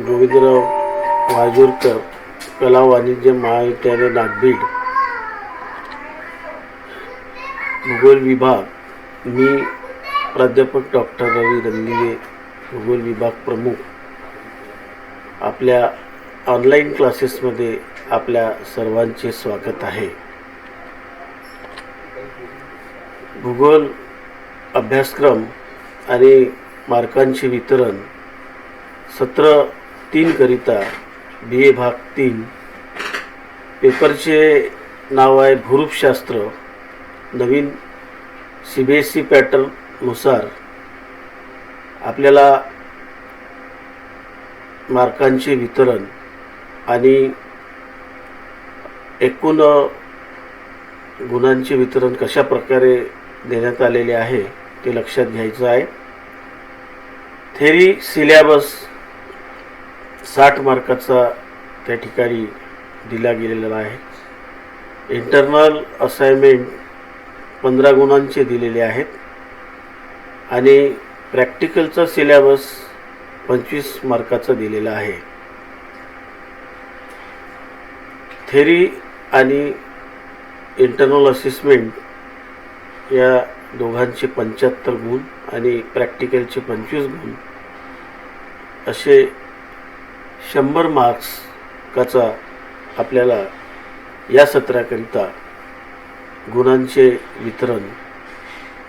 गोविंदराव वाजूरकर कला वाणिज्य महाविद्यालय नागभीड भूगोल विभाग। मी प्राध्यापक डॉक्टर रवी रंगिले, भूगोल विभाग प्रमुख। आपल्या ऑनलाईन क्लासेसमध्ये आपल्या सर्वांचे स्वागत आहे। भूगोल अभ्यासक्रम आणि मार्कांचे वितरण सत्र 3 करिता BA भाग 3 पेपरचे नाव आहे भूरूपशास्त्र। नवीन CBSE पॅटर्ननुसार आपल्याला मार्कांचे वितरण आणि एकूण गुणांचे वितरण कशा प्रकारे देण्यात आलेले आहे ते लक्षात घ्यायचं आहे। थेरी सिलेबस 60 मार्काचा त्या ठिकाणी दिला गेलेला आहे। इंटरनल असाइनमेंट 15 गुणांचे दिलेले आहेत आणि प्रॅक्टिकलचा सिलेबस 25 मार्काचा दिलेला आहे। थेरी आणि इंटरनल असेसमेंट या दोघांचे 75 गुण आणि प्रॅक्टिकलचे 25 गुण असे 100 मार्क्सचा आपल्याला या सत्राकरिता गुणांचे वितरण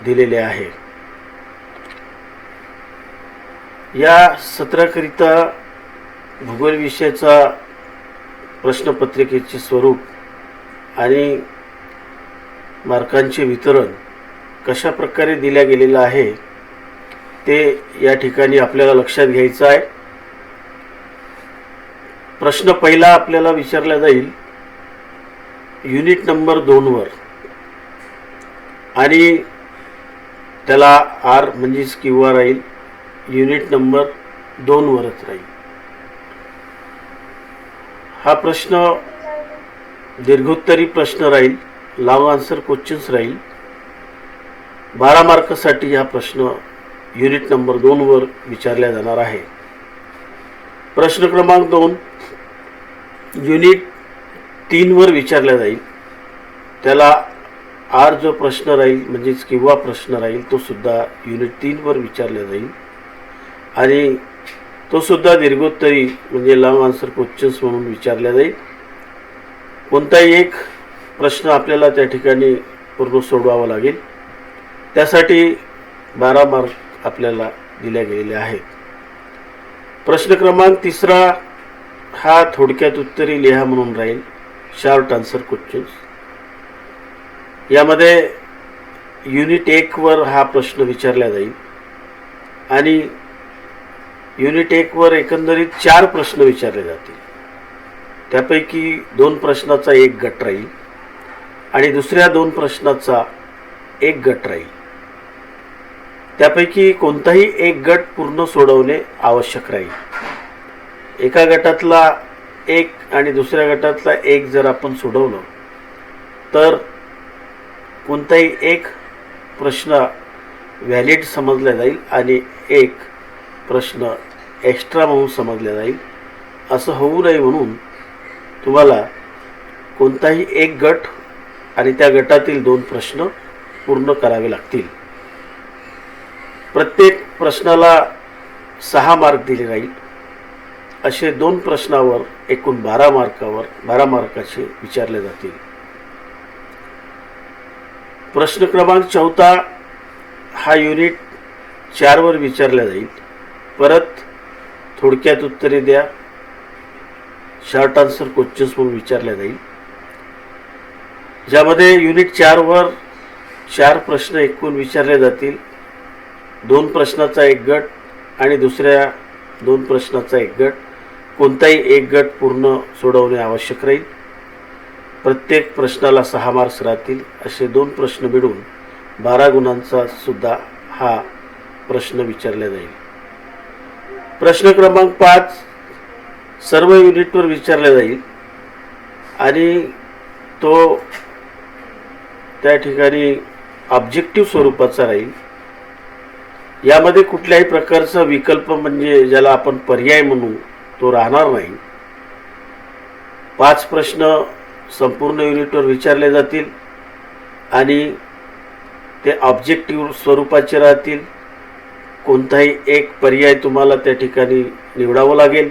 दिलेले आहे। या सत्राकरिता भूगोल विषयाचा प्रश्नपत्रिकेचे स्वरूप आणि मार्कांचे वितरण कशा प्रकारे दिल्या गेलेलं आहे ते या ठिकाणी आपल्याला लक्षात घ्यायचं आहे। प्रश्न पहिला आपल्याला विचारला जाईल युनिट नंबर 2 वर आणि त्याला R म्हणजेच किंवा राहील युनिट नंबर 2 वरच राहील। हा प्रश्न दीर्घोत्तरी प्रश्न राहील, लॉंग आन्सर क्वेश्चन्स राहील। 12 मार्कासाठी हा प्रश्न युनिट नंबर 2 वर विचारला जाणार आहे। प्रश्न क्रमांक 2 युनिट 3 वर विचारला जाईल। त्याला R जो प्रश्न राहील म्हणजेच किंवा प्रश्न राहील तो सुद्धा युनिट 3 वर विचारला जाईल आणि तो सुद्धा दीर्घोत्तरी म्हणजे लॉंग आन्सर क्वेश्चन्स म्हणून विचारला जाईल। कोणताही एक प्रश्न आपल्याला त्या ठिकाणी पूर्ण सोडवावा लागेल। त्यासाठी 12 मार्क आपल्याला दिले गेलेले आहेत। प्रश्न क्रमांक 3 हा थोडक्यात उत्तरी लिहा म्हणून राहील, शॉर्ट आन्सर क्वेश्चन्स। यामध्ये युनिट 1 वर हा प्रश्न विचारला जाईल आणि युनिट 1 वर एकंदरीत 4 प्रश्न विचारले जातील। त्यापैकी 2 प्रश्नाचा एक गट राहील आणि दुसऱ्या 2 प्रश्नाचा एक गट राहील। त्यापैकी कोणताही एक गट पूर्ण सोडवणे आवश्यक राहील। एका गटातला एक आणि दुसऱ्या गटातला एक जर आपण सोडवलं तर कोणताही एक प्रश्न व्हॅलिड समजला जाईल आणि एक प्रश्न एक्स्ट्रा म्हणून समजला जाईल। असं होऊ नये म्हणून तुम्हाला कोणताही एक गट आणि त्या गटातील 2 प्रश्न पूर्ण करावे लागतील। प्रत्येक प्रश्नाला 6 मार्क दिले जाईल। असे 2 प्रश्नावर एकूण 12 मार्काचे विचारले जातील। प्रश्न क्रमांक 4 हा युनिट 4 वर विचारला जाईल। परत थोडक्यात उत्तरे द्या, शॉर्ट आन्सर क्वेश्चन्स म्हणून विचारले जाईल। ज्यामध्ये युनिट 4 वर 4 प्रश्न एकूण विचारले जातील। 2 प्रश्नाचा एक गट आणि दुसऱ्या 2 प्रश्नाचा एक गट। कोणताही एक गट पूर्ण सोडवणे आवश्यक राहील। प्रत्येक प्रश्नाला 6 मार्क्स राहतील। असे 2 प्रश्न मिळून 12 गुणांचा सुद्धा हा प्रश्न विचारला जाईल। प्रश्न क्रमांक 5 सर्व युनिटवर विचारला जाईल आणि तो त्या ठिकाणी ऑब्जेक्टिव्ह स्वरूपाचा राहील। यामध्ये कुठल्याही प्रकारचा विकल्प म्हणजे ज्याला आपण पर्याय म्हणू तो राहणार नाही. 5 प्रश्न संपूर्ण युनिटवर विचारले जातील आणि ते ऑब्जेक्टिव्ह स्वरूपाचे राहतील. कोणताही एक पर्याय तुम्हाला त्या ठिकाणी निवडावा लागेल.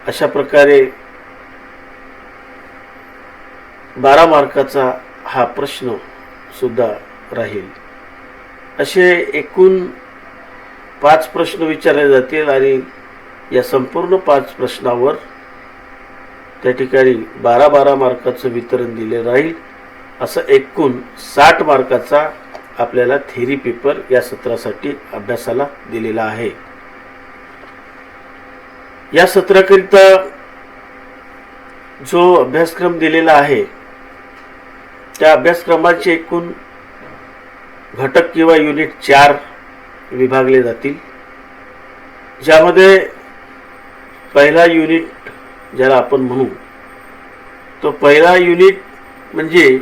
अशा प्रकारे 12 मार्काचा हा प्रश्न सुद्धा राहील. असे एकूण 5 प्रश्न विचारले जातील आणि या संपूर्ण 5 प्रश्नावर त्या ठिकाणी 12 मार्काचं वितरण दिले राहील. असं एकूण 60 मार्काचा आपल्याला थेरी पेपर या सत्रासाठी अभ्यासाला दिलेला आहे. या सत्राकरिता जो अभ्यासक्रम दिलेला आहे त्या अभ्यासक्रमाचे एकूण घटक किंवा युनिट 4 विभागले जातील. ज्यामध्ये पहिला युनिट ज्याला आपण म्हणू तो पहिला युनिट म्हणजे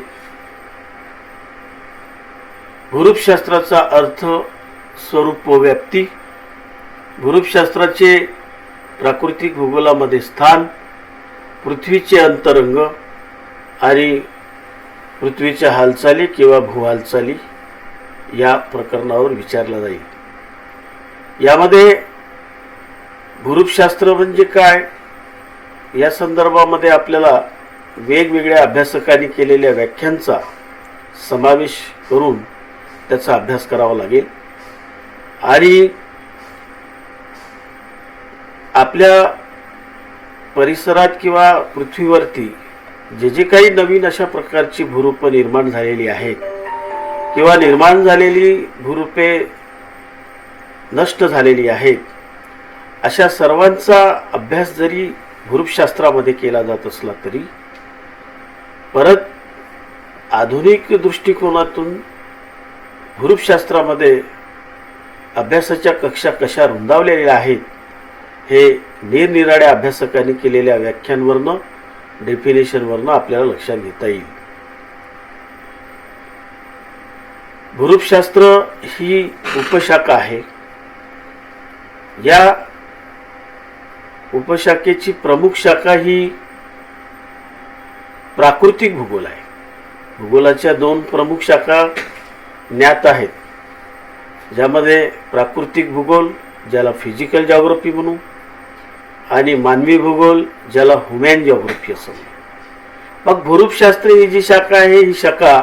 भूरूपशास्त्राचा अर्थ, स्वरूप व व्याप्ती, भूरूपशास्त्राचे प्राकृतिक भूगोलामध्ये स्थान, पृथ्वीचे अंतरंग आणि पृथ्वीच्या हालचाली किंवा भूहालचाली या प्रकरणावर विचारला जाईल. यामध्ये भूरूपशास्त्र म्हणजे काय या संदर्भामध्ये आपल्याला वेगवेगळ्या अभ्यासकांनी केलेल्या व्याख्यांचा समावेश करून त्याचा अभ्यास करावा लागेल. आणि आपल्या परिसरात किंवा पृथ्वीवरती जे काही नवीन अशा प्रकारची भूरूपं निर्माण झालेली आहेत किंवा निर्माण झालेली भूरूपे नष्ट झालेली आहेत, अशा सर्वांचा अभ्यास जरी भूरूपशास्त्रामध्ये केला जात असला तरी परत आधुनिक दृष्टिकोनातून भूरूपशास्त्रामध्ये अभ्यासाच्या कक्षा कशा रुंदावलेल्या आहेत हे निरनिराळ्या अभ्यासकांनी केलेल्या व्याख्यांवरनं, डेफिनेशनवरनं आपल्याला लक्षात घेता येईल. भूरूपशास्त्र ही उपशाखा आहे. या उपशाखेची प्रमुख शाखा ही प्राकृतिक भूगोल आहे. भूगोलाच्या 2 प्रमुख शाखा ज्ञात आहेत, ज्यामध्ये प्राकृतिक भूगोल ज्याला फिजिकल जॉग्राफी म्हणू आणि मानवी भूगोल ज्याला ह्युमॅन जॉग्राफी असं म्हणू. मग भूरूपशास्त्र ही जी शाखा आहे ही शाखा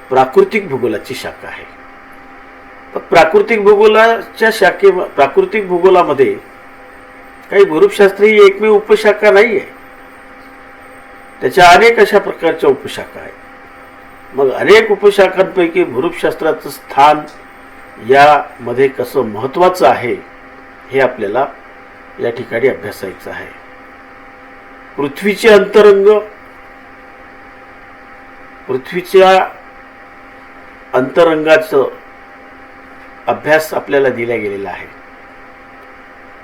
प्राकृतिक भूगोलाची शाखा आहे. प्राकृतिक भूगोलामध्ये काही भूरूपशास्त्र ही एकमेव उपशाखा नाही आहे. त्याच्या अनेक अशा प्रकारच्या उपशाखा आहेत. मग अनेक उपशाखांपैकी भूरूपशास्त्राचं स्थान यामध्ये कसं महत्त्वाचं आहे हे आपल्याला या ठिकाणी अभ्यासायचं आहे. पृथ्वीचे अंतरंग, पृथ्वीच्या अंतरंगाचं अभ्यास आपल्याला दिला गेलेला आहे.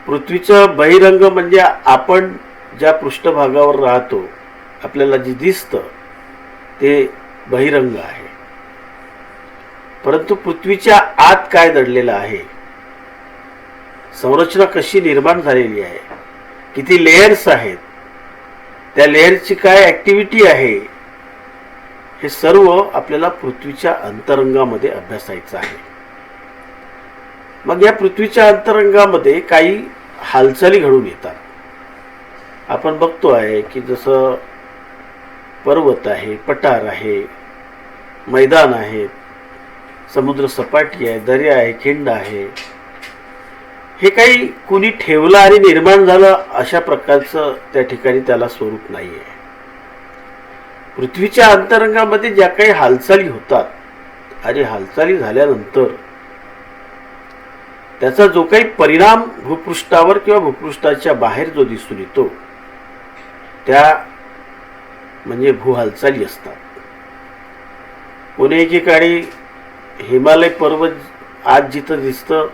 पृथ्वीचं बहिरंग म्हणजे आपण ज्या पृष्ठभागावर राहतो आपल्याला जे दिसतं ते बहिरंग आहे. परंतु पृथ्वीच्या आत काय दडलेलं आहे, संरचना कशी निर्माण झालेली आहे, किती लेयर्स आहेत, त्या लेयरची काय ॲक्टिव्हिटी आहे, हे सर्व आपल्याला पृथ्वीच्या अंतरंगामध्ये अभ्यासायचं आहे. मग या पृथ्वीच्या अंतरंगामध्ये काही हालचाली घडून येतात. आपण बघतो आहे की जसं पर्वत आहे, पठार आहे, मैदान आहेत, समुद्र सपाटी आहे, दर्या आहे, खिंड आहे, हे काही कुणी ठेवलं आणि निर्माण झालं अशा प्रकारचं त्या ठिकाणी त्याला स्वरूप नाही आहे. पृथ्वीच्या अंतरंगामध्ये ज्या काही हालचाली होतात आणि हालचाली झाल्यानंतर त्याचा जो काही परिणाम भूपृष्ठावर किंवा भूपृष्ठाच्या बाहेर जो दिसून येतो त्या म्हणजे भूहालचाली असतात. कोणी एकेकाळी हिमालय पर्वत आज जिथं दिसतं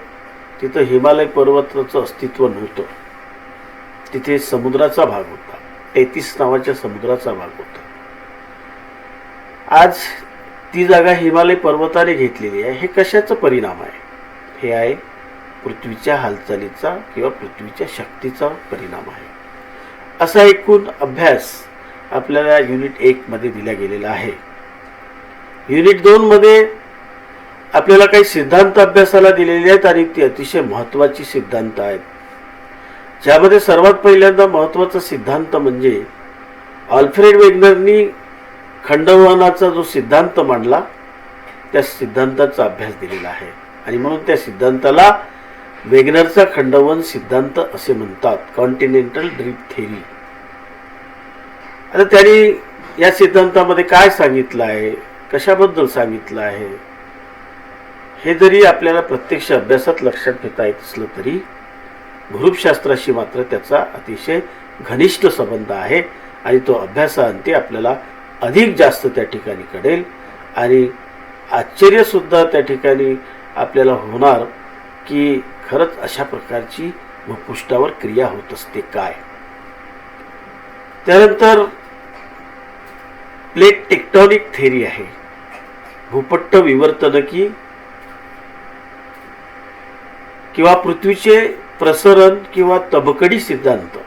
तिथं हिमालय पर्वताचं अस्तित्व नव्हतं. तिथे समुद्राचा भाग होता, टेथिस नावाच्या समुद्राचा भाग होता. आज ती जागा हिमालय पर्वताने घेतलेली आहे. हे कशाचा परिणाम आहे? हे आहे पृथ्वीच्या हालचालीचा किंवा पृथ्वीच्या शक्तीचा परिणाम आहे. असा एकूण अभ्यास आपल्याला युनिट 1 मध्ये दिला गेलेला आहे. युनिट 2 मध्ये आपल्याला काही सिद्धांत अभ्यासाला दिलेले आहेत आणि ती अतिशय महत्त्वाची सिद्धांत आहेत. ज्यामध्ये सर्वात पहिल्यांदा महत्त्वाचा सिद्धांत म्हणजे अल्फ्रेड वेगनरनी खंडवहनाचा जो सिद्धांत मांडला त्या सिद्धांताचा अभ्यास दिलेला आहे आणि म्हणून त्या सिद्धांताला वेगनरचा खंडवहन सिद्धांत असे म्हणतात, कॉन्टिनेंटल ड्रिफ्ट थेरी. आता त्यांनी या सिद्धांतामध्ये काय सांगितलं आहे, कशाबद्दल सांगितलं आहे, हे जरी आपल्याला प्रत्यक्ष अभ्यासात लक्षात घेता येत असलं तरी भूरूपशास्त्राशी मात्र त्याचा अतिशय घनिष्ठ संबंध आहे आणि तो अभ्यासाअंती आपल्याला अधिक जास्त त्या ठिकाणी कळेल आणि आश्चर्यसुद्धा त्या ठिकाणी आपल्याला होणार की खरंच अशा प्रकारची भूपृष्ठावर क्रिया होत असते काय. त्यानंतर प्लेट टेक्टॉनिक थेरी आहे, भूपट्ट विवर्तनकी किंवा पृथ्वीचे प्रसरण किंवा तबकडी सिद्धांत.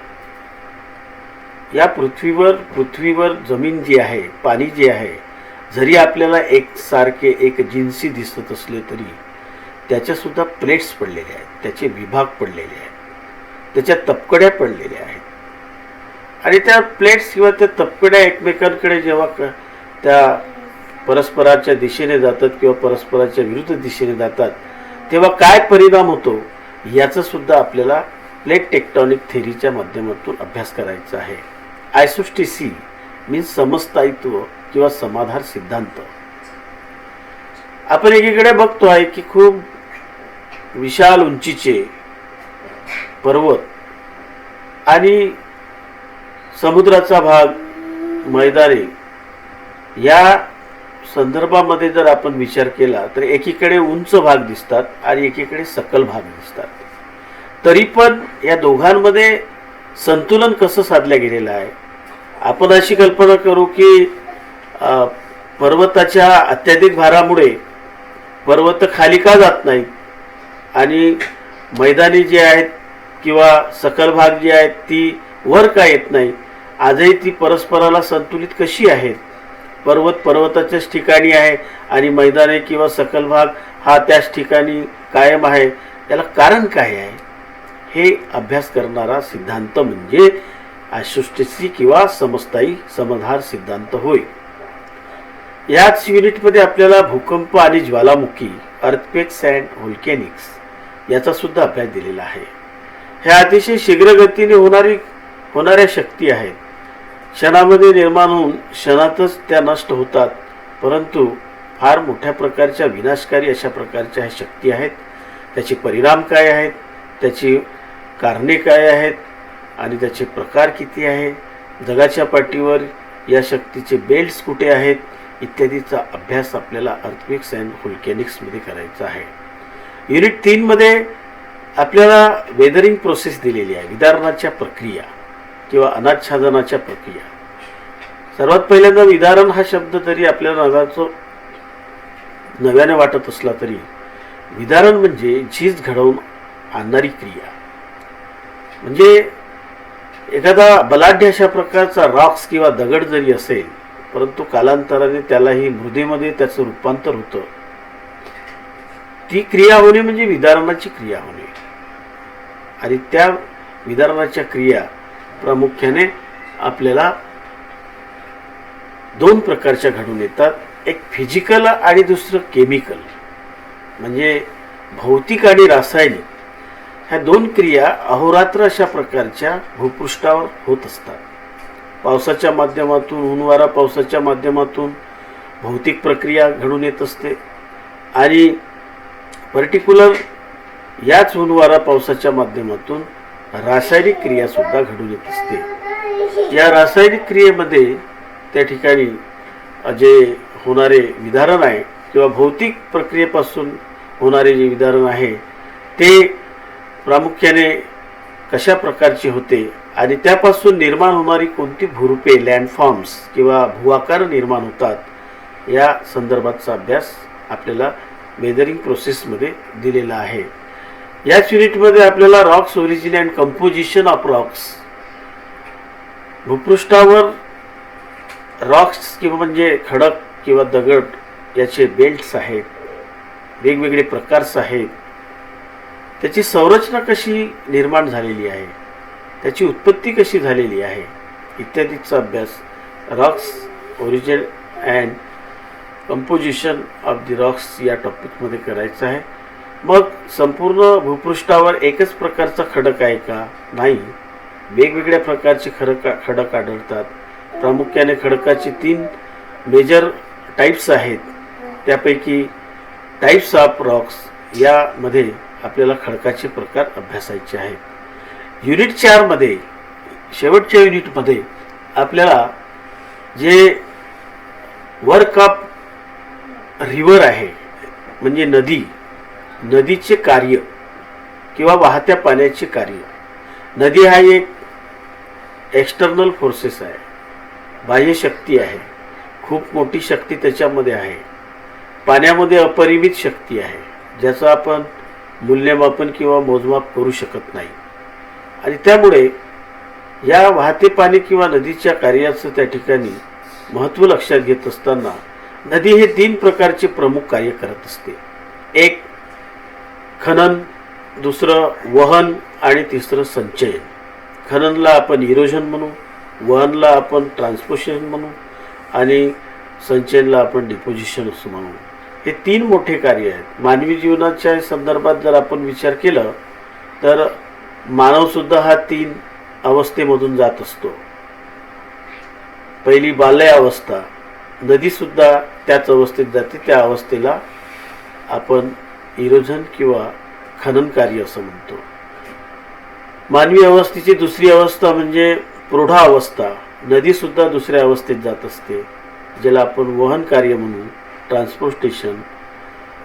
या पृथ्वीवर जमीन जी आहे, पाणी जे आहे, जरी आपल्याला एकसारखे एक जिन्सी दिसत असले तरी त्याच्या सुद्धा प्लेट्स पडलेल्या आहेत, त्याचे विभाग पडलेले आहेत, त्याच्या तपकड्या पडलेल्या आहेत आणि त्या प्लेट्स किंवा त्या तपकड्या एकमेकांकडे जेव्हा त्या परस्पराच्या दिशेने जातात किंवा परस्पराच्या विरुद्ध दिशेने जातात तेव्हा काय परिणाम होतो याचा सुद्धा आपल्याला प्लेट टेक्टॉनिक थेरीच्या माध्यमातून अभ्यास करायचा आहे. आयसोस्टेसी मीन्स समस्थायित्व किंवा समाधार सिद्धांत. आपण एकीकडे बघतो आहे की खूप विशाल उंचीचे पर्वत आणि समुद्राचा भाग, मैदाने या संदर्भामध्ये जर आपण विचार केला तर एकीकडे उंच भाग दिसतात आणि एकीकडे सकल भाग दिसतात. तरी पण या दोघांमध्ये संतुलन कसं साधलं गेलेलं आहे. आपण अशी कल्पना करू की पर्वताच्या अत्याधिक भारामुळे पर्वत खाली का जात नाहीत आणि मैदानी जे आहेत किंवा सकल भाग जी आहेत ती वर का येत नाही. आजही ती परस्पराला संतुलित कशी आहेत. पर्वताच्याच ठिकाणी आहे आणि मैदाने किंवा सकल भाग हा त्याच ठिकाणी कायम आहे. याला कारण काय आहे हे अभ्यास करणारा सिद्धांत म्हणजे आयसोस्टेसी किंवा समस्थायी समाधार सिद्धांत होय. याच युनिटमध्ये आपल्याला भूकंप आणि ज्वालामुखी, अर्थक्वेक्स अँड व्होल्कॅनिक्स याचा सुद्धा अभ्यास दिलेला आहे. ह्या अतिशय शीघ्र गतीने होणाऱ्या शक्ती आहेत. क्षणामध्ये निर्माण होऊन क्षणातच त्या नष्ट होतात, परंतु फार मोठ्या प्रकारच्या विनाशकारी अशा प्रकारच्या ह्या शक्ती आहेत. त्याचे परिणाम काय आहेत, त्याची कारणे काय आहेत आणि त्याचे प्रकार किती आहे, जगाच्या पाठीवर या शक्तीचे बेल्ट्स कुठे आहेत इत्यादीचा अभ्यास आपल्याला अर्थक्वेक्स अँड व्होल्कॅनिक्समध्ये करायचा आहे. युनिट 3 मध्ये आपल्याला वेदरिंग प्रोसेस दिलेली आहे, विदारणाच्या प्रक्रिया किंवा अनाच्छादनाच्या प्रक्रिया. सर्वात पहिल्यांदा विदारण हा शब्द जरी आपल्याला नव्याने वाटत असला तरी विदारण म्हणजे झीज घडवून आणणारी क्रिया. म्हणजे एखादा बलाढ्य अशा प्रकारचा रॉक्स किंवा दगड जरी असेल परंतु कालांतराने त्यालाही मृदेमध्ये त्याचं रूपांतर होतं. ती क्रिया होणे म्हणजे विदारणाची क्रिया होणे आणि त्या विदारणाच्या क्रिया प्रामुख्याने आपल्याला 2 प्रकारच्या घडून येतात. एक फिजिकल आणि दुसरं केमिकल. म्हणजे भौतिक आणि रासायनिक ह्या 2 क्रिया अहोरात्र अशा प्रकारच्या भूपृष्ठावर होत असतात. पावसाच्या माध्यमातून, ऊनवारा पावसाच्या माध्यमातून भौतिक प्रक्रिया घडून येत असते आणि पर्टिक्युलर याच ऊनवारा पावसाच्या माध्यमातून रासायनिक क्रिया सुद्धा घडून येत असते. या रासायनिक क्रियेमध्ये त्या ठिकाणी जे होणारे विदारण आहे किंवा भौतिक प्रक्रियेपासून होणारे जे विदारण आहे ते प्रामुख्याने कशा प्रकारचे होते आणि त्यापासून निर्माण होणारी कोणती भूरूपे, लँडफॉर्म्स किंवा भूआकार निर्माण होतात या संदर्भाचा अभ्यास आपल्याला वेदरिंग प्रोसेसमध्ये दिलेला आहे. याच युनिटमध्ये आपल्याला rocks origin and composition of rocks, भूपृष्ठावर रॉक्स किंवा म्हणजे खडक किंवा दगड याचे बेल्ट्स आहेत, वेगवेगळे प्रकारस आहेत, त्याची संरचना कशी निर्माण झालेली आहे, त्याची उत्पत्ती कशी झालेली आहे इत्यादीचा अभ्यास Roxx origin and composition of the Roxx या टॉपिकमध्ये करायचा आहे. मग संपूर्ण भूपृष्ठावर एकच प्रकारचा खडक आहे का? नाही, वेगवेगळ्या प्रकारचे खडक आढळतात. प्रामुख्याने खडकाचे 3 मेजर टाईप्स आहेत. त्यापैकी टाईप्स ऑफ रॉक्स यामध्ये आपल्याला खडकाचे प्रकार अभ्यासायचे आहेत. युनिट 4 मध्ये, शेवटच्या युनिटमध्ये आपल्याला जे वर्क ऑफ रिव्हर आहे म्हणजे नदीचे कार्य किंवा वाहत्या पाण्याचे कार्य. नदी हा एक एक्सटर्नल फोर्सेस आहे, बाह्य शक्ती आहे, खूप मोठी शक्ती त्याच्यामध्ये आहे. पाण्यामध्ये अपरिमित शक्ती आहे ज्याचं आपण मूल्यमापन किंवा मोजमाप करू शकत नाही. आणि त्यामुळे या वाहते पाणी किंवा नदीच्या कार्याचं त्या ठिकाणी महत्त्व लक्षात घेत असताना नदी हे 3 प्रकारचे प्रमुख कार्य करत असते. एक खनन, दुसरं वहन आणि तिसरं संचयन. खननला आपण इरोजन म्हणू, वहनला आपण ट्रान्सपोर्टेशन म्हणू आणि संचयनला आपण डिपोजिशन असं म्हणू. हे 3 मोठे कार्य आहेत. मानवी जीवनाच्या संदर्भात जर आपण विचार केला तर मानवसुद्धा हा 3 अवस्थेमधून जात असतो. पहिली बाल्य अवस्था, नदीसुद्धा त्याच अवस्थेत जाते. त्या अवस्थेला आपण इरोजन किंवा खनन कार्य असं म्हणतो. मानवी अवस्थेची दुसरी अवस्था म्हणजे प्रौढावस्था. नदीसुद्धा दुसऱ्या अवस्थेत जात असते ज्याला आपण वहन कार्य म्हणू, ट्रान्सपोर्टेशन.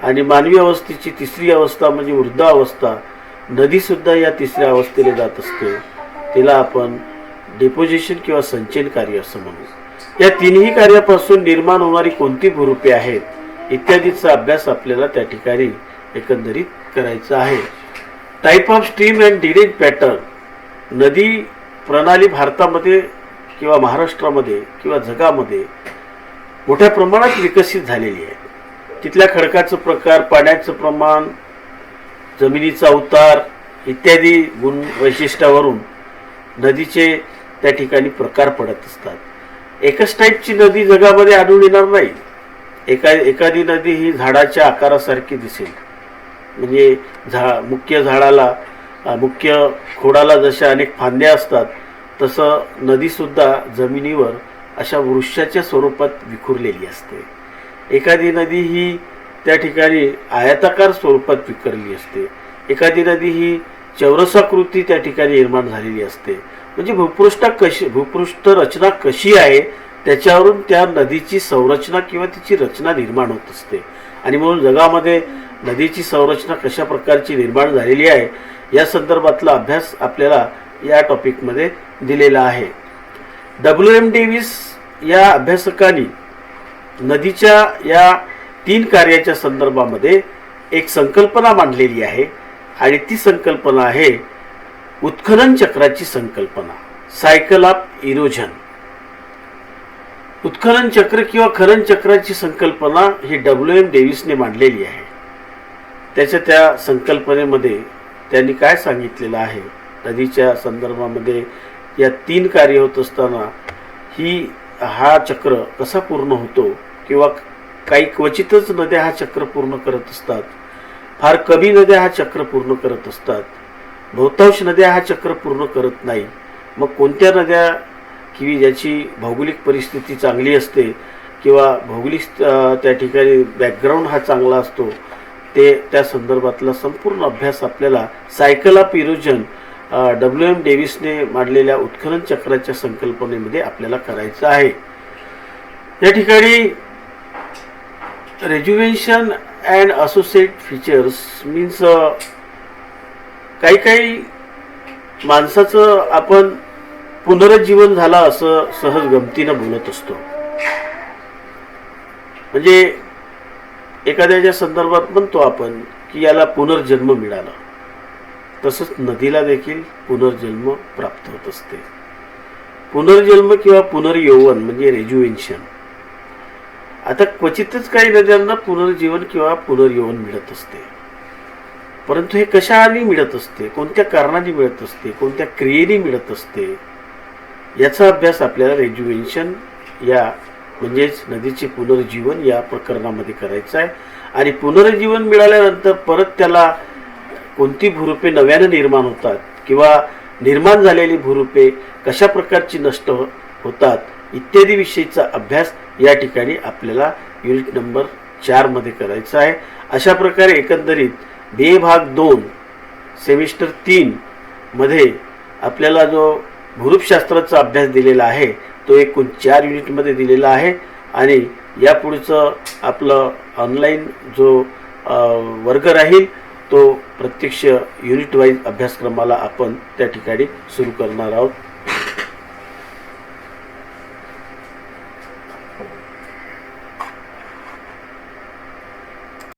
आणि मानवी अवस्थेची तिसरी अवस्था म्हणजे वृद्धावस्था. नदीसुद्धा या तिसऱ्या अवस्थेला जात असते, तिला आपण डिपोजिशन किंवा संचयन कार्य असं म्हणू. या 3ही कार्यापासून निर्माण होणारी कोणती भूरूपे आहेत इत्यादीचा अभ्यास आपल्याला त्या ठिकाणी एकंदरीत करायचा आहे. Type of stream and drainage pattern. नदी प्रणाली भारतामध्ये किंवा महाराष्ट्रामध्ये किंवा जगामध्ये मोठ्या प्रमाणात विकसित झालेली आहे. तिथल्या खडकाचं प्रकार, पाण्याचं प्रमाण, जमिनीचा उतार इत्यादी गुण वैशिष्ट्यावरून नदीचे त्या ठिकाणी प्रकार पडत असतात. एकच टाईपची नदी जगामध्ये आढळून येणार नाही. एखादी नदी ही झाडाच्या आकारासारखी दिसेल, म्हणजे मुख्य झाडाला, मुख्य खोडाला जशा अनेक फांद्या असतात तसं नदीसुद्धा जमिनीवर अशा वृक्षाच्या स्वरूपात विखुरलेली असते. एखादी नदी ही त्या ठिकाणी आयताकार स्वरूपात विखरली असते. एखादी नदी ही चौरसाकृती त्या ठिकाणी निर्माण झालेली असते. म्हणजे भूपृष्ठ रचना कशी आहे त्याच्यावरून त्या नदीची संरचना किंवा तिची रचना निर्माण होत असते. आणि म्हणून जगामध्ये नदीची संरचना कशा प्रकारची निर्माण झालेली आहे या संदर्भातला अभ्यास आपल्याला या टॉपिकमध्ये दिलेला आहे. WM डेव्हिस या अभ्यासकांनी नदीच्या या 3 कार्याच्या संदर्भामध्ये एक संकल्पना मांडलेली आहे आणि ती संकल्पना आहे उत्खनन चक्राची संकल्पना, सायकल ऑफ इरोजन. उत्खनन चक्र किंवा खनन चक्राची संकल्पना ही WM डेव्हिसने मांडलेली आहे. त्या संकल्पनेमध्ये त्यांनी काय सांगितलेलं आहे, नदीच्या संदर्भामध्ये या 3 कार्य होत असताना हा चक्र कसा पूर्ण होतो किंवा काही क्वचितच नद्या हा चक्र पूर्ण करत असतात, फार कमी नद्या हा चक्र पूर्ण करत असतात, बहुतांश नद्या हा चक्र पूर्ण करत नाही. मग कोणत्या नद्या की ज्याची भौगोलिक परिस्थिती चांगली असते किंवा भौगोलिक त्या ठिकाणी बॅकग्राऊंड हा चांगला असतो त्या संदर्भातला संपूर्ण अभ्यास आपल्याला सायकल ऑफ इरोजन WM डेव्हिसने मांडलेल्या उत्खनन चक्राच्या संकल्पनेमध्ये आपल्याला करायचं आहे. या ठिकाणी रेज्युवेशन अँड असोसिएट फीचर्स मीन्स काही माणसाचं आपण पुनरुज्जीवन झाला असं सहज गमतीनं बोलत असतो. म्हणजे एखाद्याच्या संदर्भात म्हणतो आपण की याला पुनर्जन्म मिळाला. तसंच नदीला देखील पुनर्जन्म प्राप्त होत असते. पुनर्जन्म किंवा पुनर्यौवन म्हणजे रेज्युवेशन. आता क्वचितच काही नद्यांना पुनर्जीवन किंवा पुनर्यौवन मिळत असते, परंतु हे कशाने मिळत असते, कोणत्या कारणाने मिळत असते, कोणत्या क्रियेने मिळत असते, याचा अभ्यास आपल्याला रेज्युवेशन या म्हणजेच नदीचे पुनर्जीवन या प्रकरणामध्ये करायचं आहे. आणि पुनर्जीवन मिळाल्यानंतर परत त्याला कोणती भूरूपे नव्याने निर्माण होतात किंवा निर्माण झालेली भूरूपे कशा प्रकारची नष्ट होतात इत्यादी विषयीचा अभ्यास या ठिकाणी आपल्याला युनिट नंबर 4 मध्ये करायचा आहे. अशा प्रकारे एकंदरीत बे भाग 2 सेमिस्टर 3 मध्ये आपल्याला जो भूरूपशास्त्राचा अभ्यास दिलेला आहे तो एकूण 4 युनिटमध्ये दिलेला आहे. आणि यापुढचं आपलं ऑनलाईन जो वर्ग राहील तो प्रत्यक्ष युनिट वाईज अभ्यासक्रमाला आपण त्या ठिकाणी सुरू करणार आहोत.